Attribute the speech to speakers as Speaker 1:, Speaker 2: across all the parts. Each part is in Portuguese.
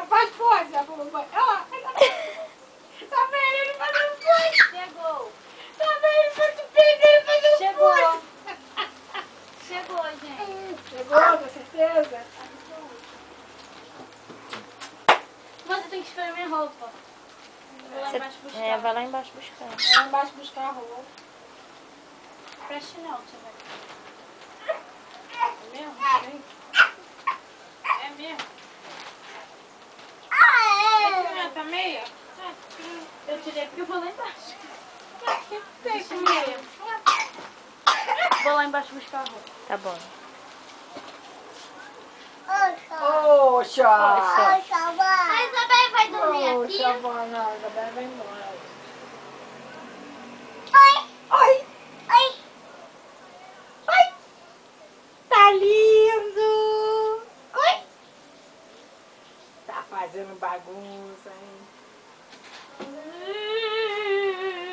Speaker 1: Faz pose, a mamãe. Olha lá. Tá vendo ele fazendo pose?
Speaker 2: Chegou.
Speaker 1: Tá vendo ele fazendo pose?
Speaker 2: Chegou. Chegou, gente.
Speaker 1: Chegou, com certeza?
Speaker 2: Mas eu tenho que esperar minha roupa. Vou lá embaixo buscar.
Speaker 3: É, vai lá embaixo buscar.
Speaker 1: Vai lá embaixo buscar a roupa.
Speaker 2: Pra chinelo, deixa eu ver.
Speaker 1: É mesmo? Vem.
Speaker 2: É mesmo?
Speaker 1: Tá meia?
Speaker 2: Eu tirei porque eu vou lá embaixo.
Speaker 1: Tem que meia.
Speaker 2: Vou lá embaixo buscar a roupa.
Speaker 3: Tá bom.
Speaker 1: Oxa!
Speaker 3: Oxa.
Speaker 2: A Isabel vai dormir aqui?
Speaker 1: Oxa, vai, não, a Isabel vai embora. Oi! Oi! Tá lindo! Oi! Tá fazendo bagunça, hein?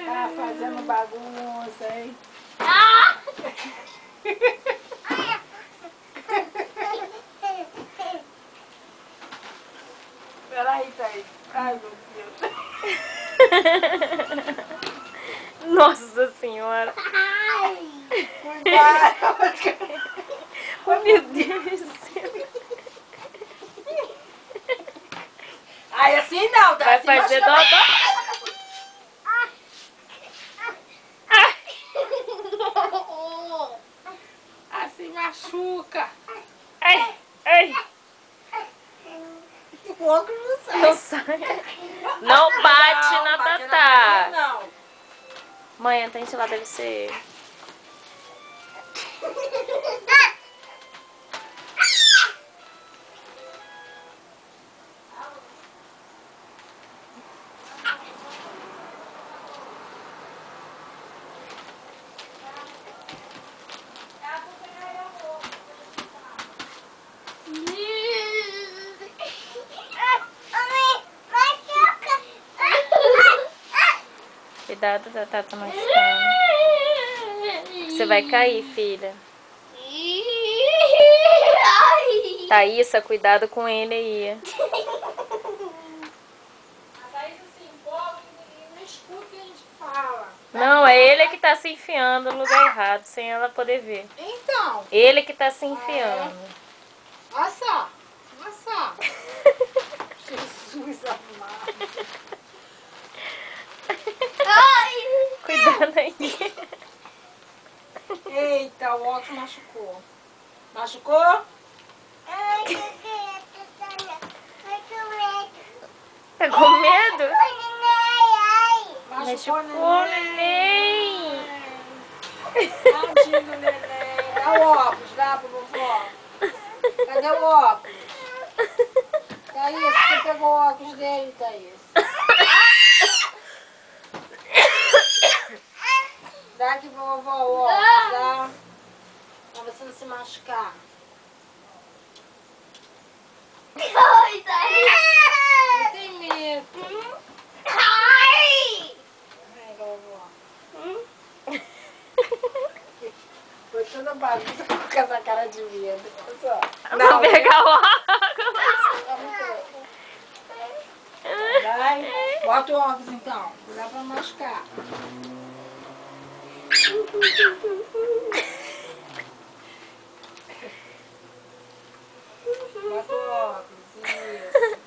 Speaker 1: Tá fazendo bagunça, hein?
Speaker 2: Ah!
Speaker 1: Peraí, Thaís. Ai, meu Deus.
Speaker 3: Nossa senhora.
Speaker 1: Cuidado.
Speaker 3: Oh, meu Deus do céu.
Speaker 1: Ai, assim não, tá?
Speaker 3: Vai
Speaker 1: Assim
Speaker 3: fazer
Speaker 1: machuca.
Speaker 3: dodó.
Speaker 1: Assim machuca.
Speaker 3: Ai, ai.
Speaker 1: O óculos não sai.
Speaker 3: Não sai. Não bate na
Speaker 1: bate
Speaker 3: Tatá.
Speaker 1: Não.
Speaker 3: Mãe, entra lá, deve ser ele. Cuidado, Tatá tá machucando. Você vai cair, filha. Thaísa, cuidado com ele aí.
Speaker 1: A Thaís se empolga e não escuta o que a gente fala.
Speaker 3: Não, é ele que tá se enfiando no lugar errado, sem ela poder ver.
Speaker 1: Então,
Speaker 3: Ele que tá se enfiando.
Speaker 1: olha só. Olha só. Jesus amado.
Speaker 3: Cuidado aí.
Speaker 1: Eita, o óculos machucou. Machucou?
Speaker 3: Tá com medo?
Speaker 1: Machucou,
Speaker 3: Machucou, neném.
Speaker 1: Tadinho do neném. Dá o óculos, dá pra vovó. Cadê o óculos? Thaís, você pegou o óculos dele, Thaís? Dá aqui pra vovó o óculos, dá? Pra você não se machucar. Não tem medo. Ai, vovó. Foi toda bagunça com essa cara de medo. Olha só.
Speaker 3: Vou pegar o óculos.
Speaker 1: Vai. Bota o óculos então. Não dá pra machucar. Bota o óculos. Isso.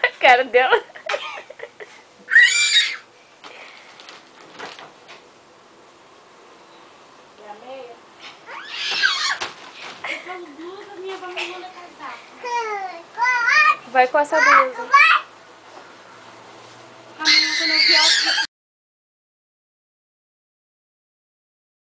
Speaker 3: A cara dela.
Speaker 1: E a meia?
Speaker 2: Eu blusa, minha família manda casaco.
Speaker 3: Vai com essa blusa.
Speaker 2: Amanhã quando eu vier